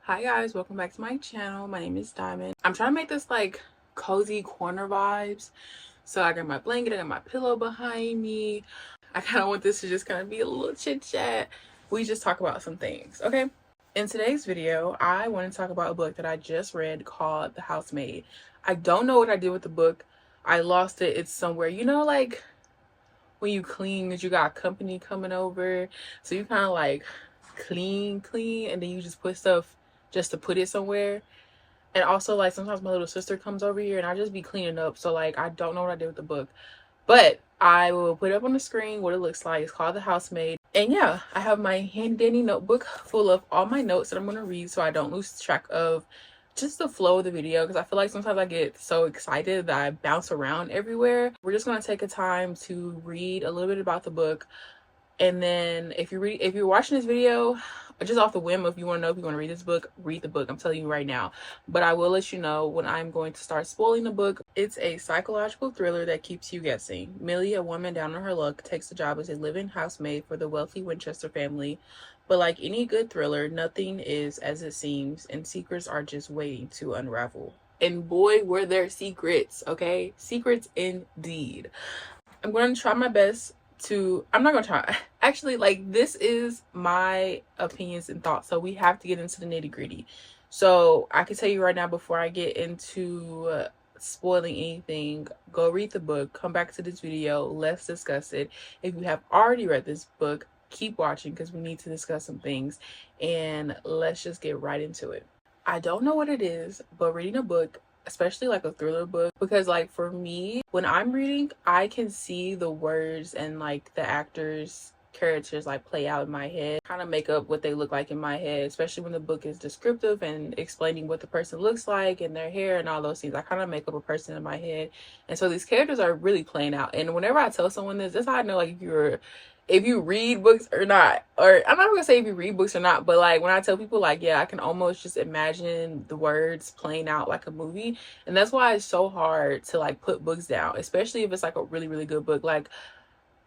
Hi guys, welcome back to my channel. My name is Diamond. I'm trying to make this like cozy corner vibes. So I got my blanket, I got my pillow behind me. I kind of want this to just kind of be a little chit chat. We just talk about some things, okay? In today's video, I want to talk about a book that I just read called The Housemaid. I don't know what I did with the book. I lost it. It's somewhere, like when you clean because you got company coming over. So you kind of like clean, and then you just put stuff just to put it somewhere. And also, like, sometimes my little sister comes over here and I just be cleaning up. So, like, I don't know what I did with the book. But I will put up on the screen what it looks like. It's called The Housemaid. And yeah, I have my handy dandy notebook full of all my notes that I'm going to read so I don't lose track of just the flow of the video, because I feel like sometimes I get so excited that I bounce around everywhere. We're just going to take a time to read a little bit about the book. And then if you're watching this video just off the whim, if you want to know if you want to read this book, read the book. I'm telling you right now. But I will let you know when I'm going to start spoiling the book. It's a psychological thriller that keeps you guessing. Millie, a woman down on her luck, takes a job as a live-in housemaid for the wealthy Winchester family. But like any good thriller, nothing is as it seems, and secrets are just waiting to unravel. And boy, were there secrets, okay? Secrets indeed. I'm going to try my best I'm not gonna try, actually, like, this is my opinions and thoughts, so we have to get into the nitty-gritty. So I can tell you right now, before I get into spoiling anything, go read the book, come back to this video, let's discuss it. If you have already read this book, keep watching because we need to discuss some things, and let's just get right into it. I don't know what it is, but reading a book, especially like a thriller book, because like for me, when I'm reading, I can see the words and like the actors' characters like play out in my head, kind of make up what they look like in my head, especially when the book is descriptive and explaining what the person looks like and their hair and all those things. I kind of make up a person in my head, and so these characters are really playing out. And whenever I tell someone this, that's how I know like if you read books or not. Or I'm not gonna say if you read books or not, but like when I tell people, like, yeah, I can almost just imagine the words playing out like a movie. And that's why it's so hard to like put books down, especially if it's like a really, really good book. Like,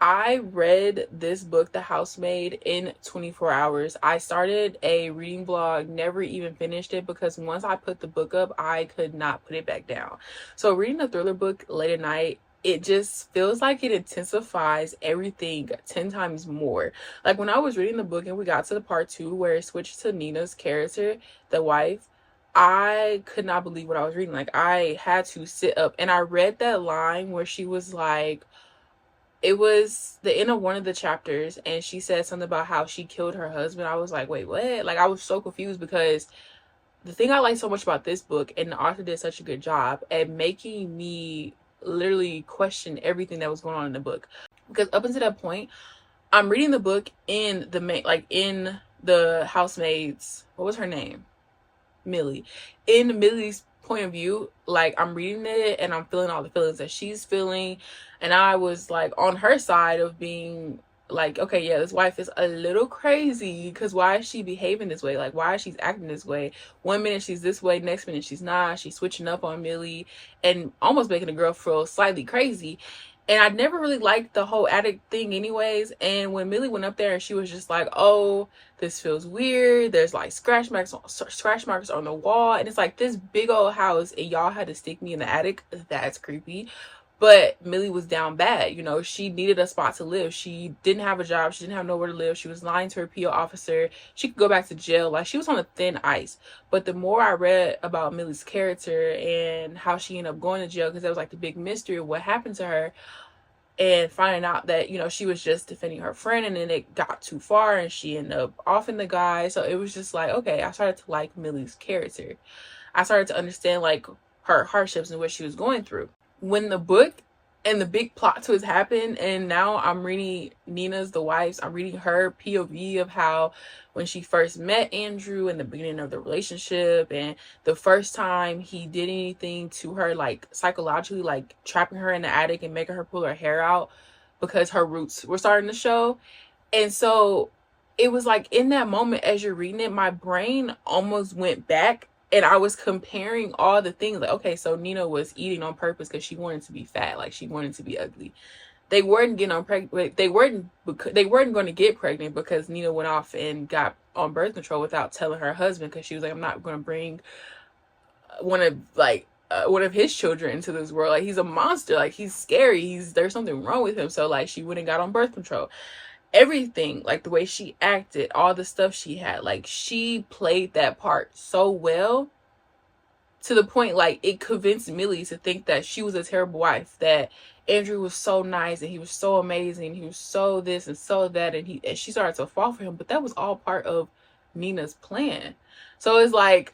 I read this book, The Housemaid, in 24 hours. I started a reading blog, never even finished it, because once I put the book up, I could not put it back down. So reading a thriller book late at night, it just feels like it intensifies everything 10 times more. Like when I was reading the book and we got to the part 2 where it switched to Nina's character, the wife, I could not believe what I was reading. Like, I had to sit up, and I read that line where she was like, it was the end of one of the chapters, and she said something about how she killed her husband. I was like, wait, what? Like, I was so confused, because the thing I like so much about this book, and the author did such a good job at making me literally question everything that was going on in the book. Because up until that point, I'm reading the book in the housemaid's, what was her name? Millie. In Millie's point of view, like, I'm reading it and I'm feeling all the feelings that she's feeling, and I was like on her side of being like, okay, yeah, this wife is a little crazy, because why is she behaving this way? Like, why is she acting this way? One minute she's this way, next minute she's not. She's switching up on Millie and almost making the girl feel slightly crazy. And I never really liked the whole attic thing anyways. And when Millie went up there and she was just like, oh, this feels weird, there's like scratch marks on the wall, and it's like this big old house, and y'all had to stick me in the attic, that's creepy. But Millie was down bad, she needed a spot to live. She didn't have a job, she didn't have nowhere to live, she was lying to her PO officer, she could go back to jail. Like, she was on a thin ice. But the more I read about Millie's character and how she ended up going to jail, because that was like the big mystery of what happened to her, and finding out that, she was just defending her friend, and then it got too far and she ended up offing the guy. So it was just like, okay, I started to like Millie's character. I started to understand like her hardships and what she was going through. When the book and the big plot twist happened, and now I'm reading Nina's, the wife's, I'm reading her POV of how when she first met Andrew in the beginning of the relationship, and the first time he did anything to her, like psychologically, like trapping her in the attic and making her pull her hair out because her roots were starting to show. And so it was like, in that moment, as you're reading it, my brain almost went back, and I was comparing all the things. Like, okay, so Nina was eating on purpose because she wanted to be fat. Like, she wanted to be ugly. they weren't getting on pregnant. They weren't going to get pregnant because Nina went off and got on birth control without telling her husband, because she was like, I'm not going to bring one of his children into this world. Like, he's a monster. Like, he's scary. There's something wrong with him. So like, she went and got on birth control. Everything, like the way she acted, all the stuff she had, like, she played that part so well, to the point like it convinced Millie to think that she was a terrible wife, that Andrew was so nice and he was so amazing, he was so this and so that, and she started to fall for him. But that was all part of Nina's plan. So it's like,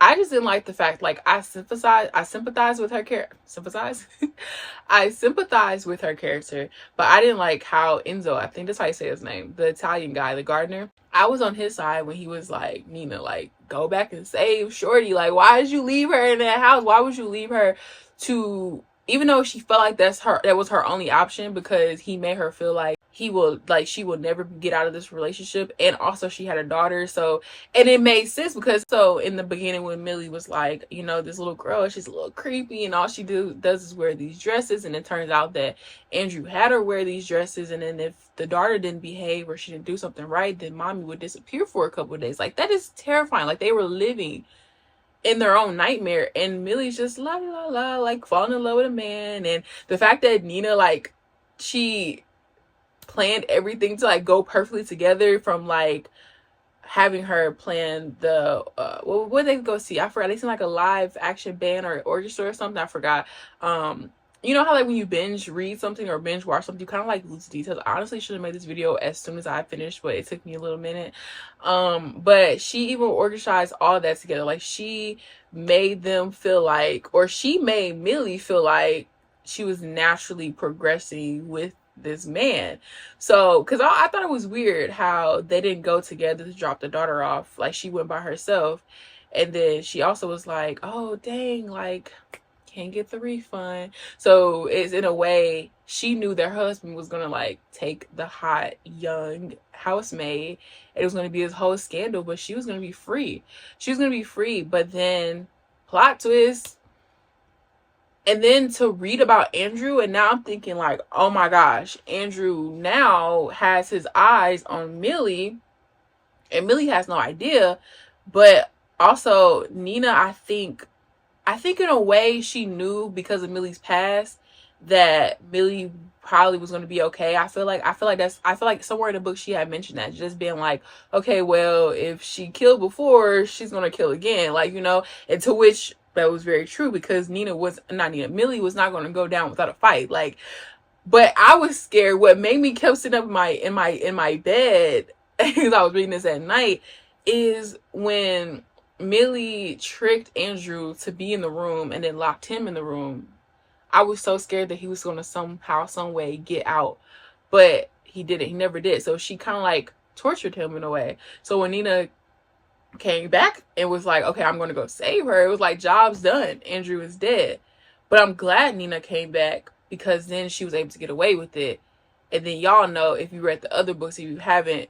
I just didn't like the fact, like, I sympathize with her character. I sympathize with her character, but I didn't like how Enzo, I think that's how you say his name, the Italian guy, the gardener, I was on his side when he was like, Nina, like, go back and save Shorty. Like, why did you leave her in that house? Why would you leave her to, even though she felt like that was her only option, because he made her feel like she will never get out of this relationship. And also she had a daughter. So, and it made sense, because so in the beginning when Millie was like, you know, this little girl, she's a little creepy and all she does is wear these dresses. And it turns out that Andrew had her wear these dresses. And then if the daughter didn't behave or she didn't do something right, then mommy would disappear for a couple of days. Like, that is terrifying. Like, they were living in their own nightmare, and Millie's just la la la, like, falling in love with a man. And the fact that Nina, like, she planned everything to like go perfectly together, from like having her plan the what they go see, I forgot, they seen like a live action band or orchestra or something, I forgot. You know how like when you binge read something or binge watch something, you kind of like lose details. I honestly should have made this video as soon as I finished, but it took me a little minute. But she even orchestrated all that together. Like, she made them feel like, or she made Millie feel like she was naturally progressing with this man. So, because I thought it was weird how they didn't go together to drop the daughter off. Like, she went by herself, and then she also was like, oh dang, like, can't get the refund. So it's, in a way, she knew their husband was gonna like take the hot young housemaid. It was gonna be this whole scandal, but she was gonna be free. She was gonna be free. But then, plot twist. And then to read about Andrew, and now I'm thinking like, oh my gosh, Andrew now has his eyes on Millie, and Millie has no idea. But also Nina, I think in a way she knew, because of Millie's past, that Millie probably was going to be okay. I feel like somewhere in the book she had mentioned that, just being like, okay, well, if she killed before, she's going to kill again, like, you know. And to which that was very true, because Millie was not going to go down without a fight. Like, but I was scared. What made me kept sitting up in my bed as I was reading this at night is when Millie tricked Andrew to be in the room and then locked him in the room. I was so scared that he was going to somehow, some way get out, but he didn't. He never did. So she kind of like tortured him in a way. So when Nina came back and was like, okay, I'm going to go save her, it was like, job's done. Andrew is dead. But I'm glad Nina came back, because then she was able to get away with it. And then y'all know, if you read the other books, if you haven't,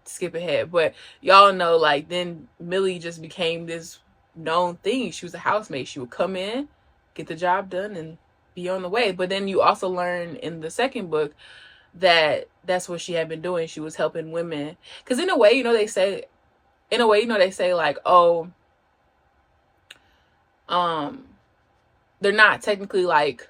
skip ahead, but y'all know, like, then Millie just became this known thing. She was a housemaid. She would come in, get the job done, and be on the way. But then you also learn in the second book that that's what she had been doing. She was helping women, because in a way, you know, they say like, oh, they're not technically like,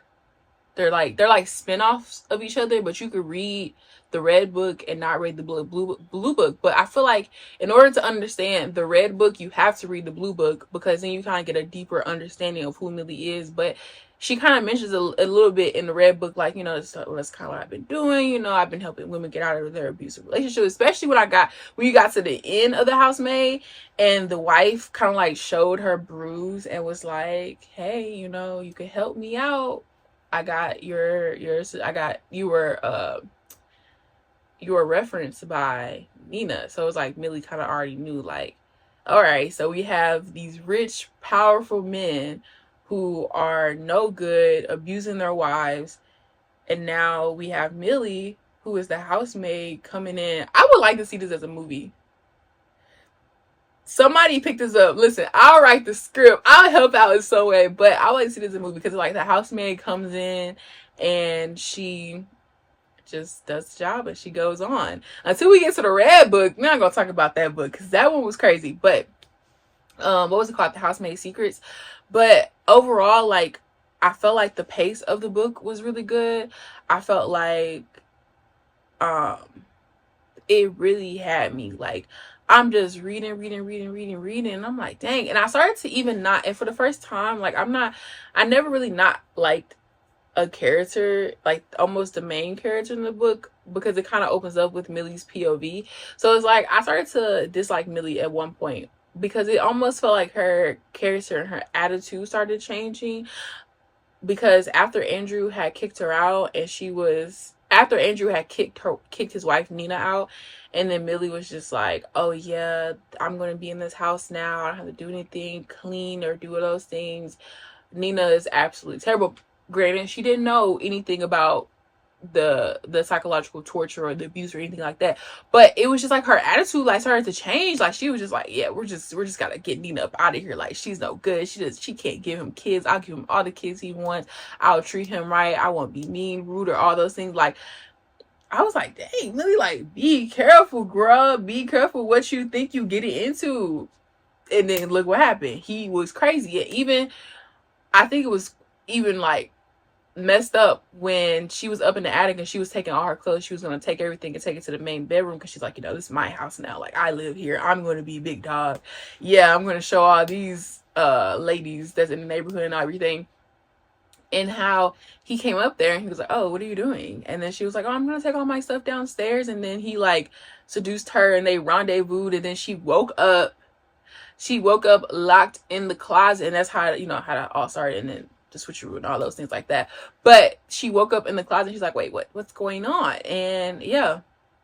they're like spin-offs of each other, but you could read the red book and not read the blue book. But I feel like in order to understand the red book, you have to read the blue book, because then you kind of get a deeper understanding of who Millie is. But she kind of mentions a little bit in the red book, like, you know, that's kind of what I've been doing. You know, I've been helping women get out of their abusive relationship, especially when you got to the end of the Housemaid, and the wife kind of like showed her bruise and was like, hey, you know, you can help me out. You were referenced by Nina. So it's like Millie kind of already knew, like, all right, so we have these rich, powerful men who are no good, abusing their wives, and now we have Millie, who is the housemaid, coming in. I would like to see this as a movie. Somebody pick this up. Listen, I'll write the script. I'll help out in some way, but I would like to see this as a movie, because like the housemaid comes in and she just does the job and she goes on until we get to the red book. We're not gonna talk about that book because that one was crazy. But what was it called? The Housemaid Secrets. But overall, like, I felt like the pace of the book was really good. I felt like it really had me. Like, I'm just reading. And I'm like, dang. And I started to even not, and for the first time, like, I never really not liked a character, like almost the main character in the book, because it kind of opens up with Millie's POV. So it's like, I started to dislike Millie at one point because it almost felt like her character and her attitude started changing. Because after Andrew had kicked her out, and after Andrew had kicked his wife Nina out, and then Millie was just like, oh yeah, I'm gonna be in this house now, I don't have to do anything, clean or do those things. Nina is absolutely terrible. Granted, she didn't know anything about the psychological torture or the abuse or anything like that, but it was just like her attitude like started to change. Like, she was just like, yeah, we're just gotta get Nina up out of here. Like, she's no good. She can't give him kids. I'll give him all the kids he wants. I'll treat him right. I won't be mean, rude, or all those things. Like, I was like, dang, Millie, like, be careful, girl. Be careful what you think you getting into. And then look what happened. He was crazy. And even, I think it was even like messed up when she was up in the attic and she was taking all her clothes. She was going to take everything and take it to the main bedroom because she's like, you know, this is my house now. Like, I live here. I'm going to be big dog. Yeah, I'm going to show all these ladies that's in the neighborhood and everything. And how he came up there and he was like, oh, what are you doing? And then she was like, oh, I'm going to take all my stuff downstairs. And then he like seduced her and they rendezvoused, and then she woke up locked in the closet. And that's how, you know, how that all started. And then the switcheroo and all those things like that. But she woke up in the closet. She's like, wait, what's going on? And yeah,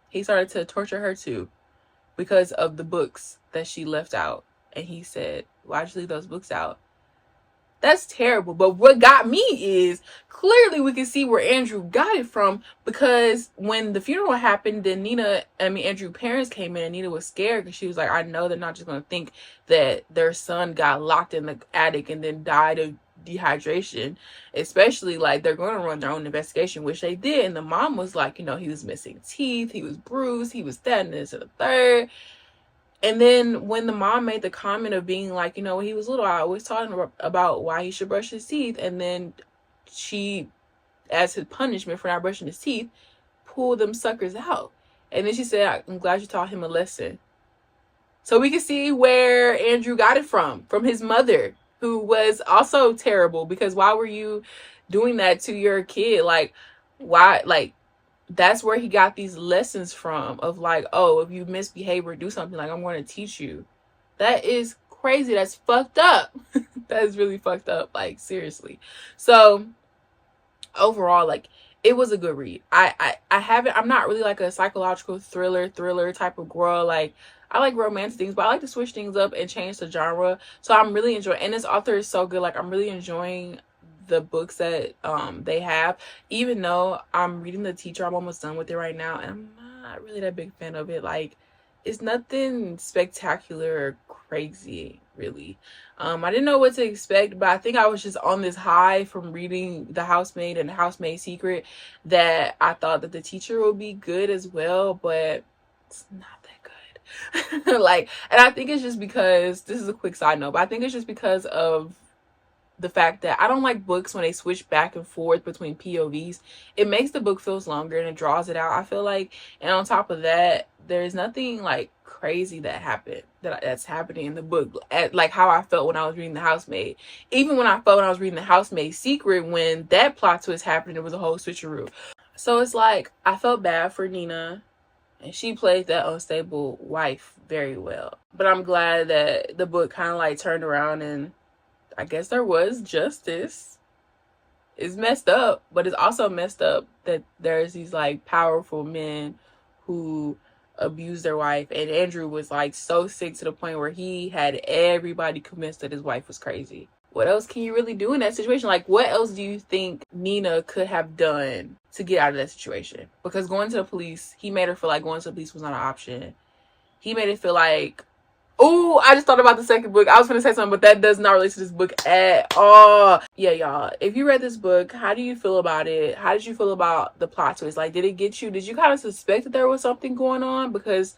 he started to torture her too because of the books that she left out. And he said, why'd you leave those books out? That's terrible. But what got me is clearly we can see where Andrew got it from, because when the funeral happened, then Andrew's parents came in and Nina was scared because she was like, I know they're not just going to think that their son got locked in the attic and then died of dehydration, especially like they're going to run their own investigation, which they did. And the mom was like, you know, he was missing teeth, he was bruised, he was that and this and the third. And then when the mom made the comment of being like, you know, when he was little, I always taught him about why he should brush his teeth. And then she, as his punishment for not brushing his teeth, pulled them suckers out. And then she said, I'm glad you taught him a lesson. So we can see where Andrew got it from his mother, who was also terrible, because why were you doing that to your kid? Like, why? Like, that's where he got these lessons from of like, oh, if you misbehave or do something, like, I'm going to teach you. That is crazy. That's fucked up. That is really fucked up. Like, seriously. So overall, like, it was a good read. I'm not really like a psychological thriller type of girl. Like, I like romance things, but I like to switch things up and change the genre. So I'm really enjoying, and this author is so good. Like, I'm really enjoying the books that they have, even though I'm reading The Teacher. I'm almost done with it right now, and I'm not really that big fan of it. Like, it's nothing spectacular or crazy, really. I didn't know what to expect, but I think I was just on this high from reading The Housemaid and The Housemaid Secret that I thought that The Teacher would be good as well, but it's not that good. Like, and I think it's just because, this is a quick side note, but I think it's just because of the fact that I don't like books when they switch back and forth between POVs. It makes the book feels longer and it draws it out, I feel like. And on top of that, there's nothing like crazy that's happening in the book, like how I felt when I was reading The Housemaid. Even when I felt when I was reading The Housemaid Secret, when that plot twist happened, it was a whole switcheroo. So it's like, I felt bad for Nina, and she played that unstable wife very well. But I'm glad that the book kind of like turned around and I guess there was justice. It's messed up, but it's also messed up that there's these like powerful men who abuse their wife. And Andrew was like so sick to the point where he had everybody convinced that his wife was crazy. What else can you really do in that situation? Like, what else do you think Nina could have done to get out of that situation? Because going to the police, he made her feel like going to the police was not an option. He made it feel like Oh, I just thought about the second book. I was gonna say something, but that does not relate to this book at all. Yeah, y'all, if you read this book, how do you feel about it? How did you feel about the plot twist? Like, did it get you? Did you kind of suspect that there was something going on? Because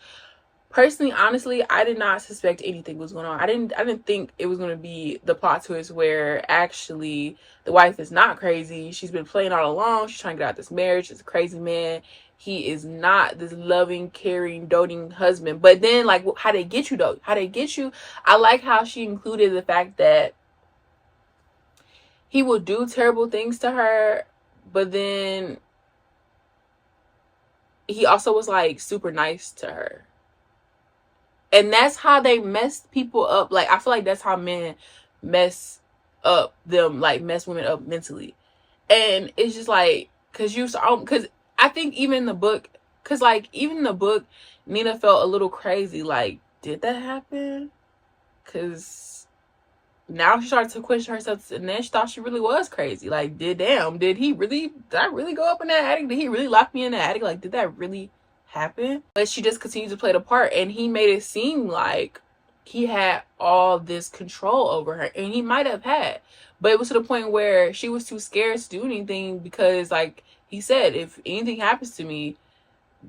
personally, honestly, I did not suspect anything was going on. I didn't think it was going to be the plot twist where actually the wife is not crazy. She's been playing all along. She's trying to get out of this marriage. It's a crazy man. He is not this loving, caring, doting husband. But then, like, how they get you though? How they get you? I like how she included the fact that he will do terrible things to her, but then he also was like super nice to her. And that's how they mess people up. Like, I feel like that's how men mess up them, like mess women up mentally. And it's just like, because I think even in the book, because like even in the book, Nina felt a little crazy. Like, did that happen? Because now she started to question herself, and then she thought she really was crazy. Like, did I really go up in that attic? Did he really lock me in the attic? Like, did that really happen? But she just continued to play the part, and he made it seem like he had all this control over her, and he might have had, but it was to the point where she was too scared to do anything, because like he said, if anything happens to me,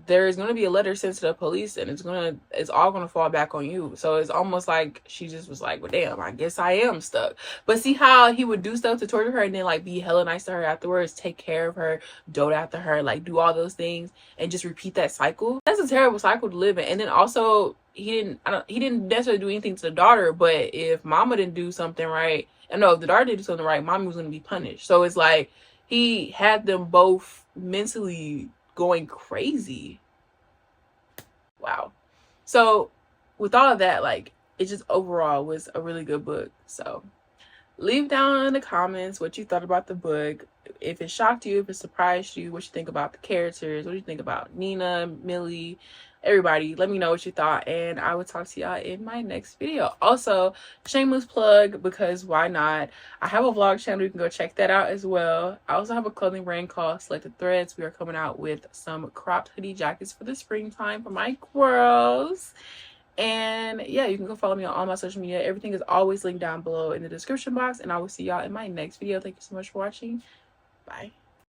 there is going to be a letter sent to the police, and it's all going to fall back on you. So it's almost like she just was like, well, damn, I guess I am stuck. But see how he would do stuff to torture her, and then like be hella nice to her afterwards, take care of her, dote after her, like do all those things, and just repeat that cycle. That's a terrible cycle to live in. And then also he didn't necessarily do anything to the daughter, but if mama didn't do something right, and no, if the daughter didn't do something right, mommy was going to be punished. So it's like he had them both mentally going crazy. Wow. So with all of that, like, it just overall was a really good book. So leave down in the comments what you thought about the book, if it shocked you, if it surprised you, what you think about the characters, what you think about Nina, Millie, everybody. Let me know what you thought, and I will talk to y'all in my next video. Also, shameless plug, because why not, I have a vlog channel. You can go check that out as well. I also have a clothing brand called Selected Threads. We are coming out with some cropped hoodie jackets for the springtime for my girls. And yeah, you can go follow me on all my social media. Everything is always linked down below in the description box, and I will see y'all in my next video. Thank you so much for watching. Bye.